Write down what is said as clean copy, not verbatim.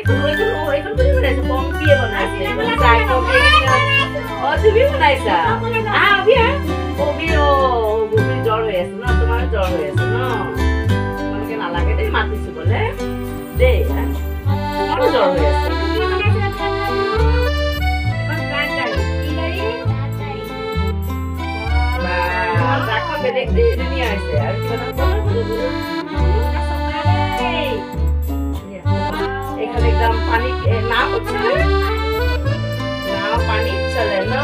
এইখন তুমি বনাইছা পম্পিয়ে বনাইছে চাই পম্পিয়ে তুমি বনাইছা অভি জ্বৰ হৈ আছে ন তোমাৰ জ্বৰ হৈ আছে ন তোমালোকে নালাগে দেই মাতিছো বোলে দেই তোমাৰো জ্বৰ হৈ আছে বেলেগ দেই ধুনীয়া হৈছে আৰু এখানে একদম পানি নাও চলে নাও পানি চলে না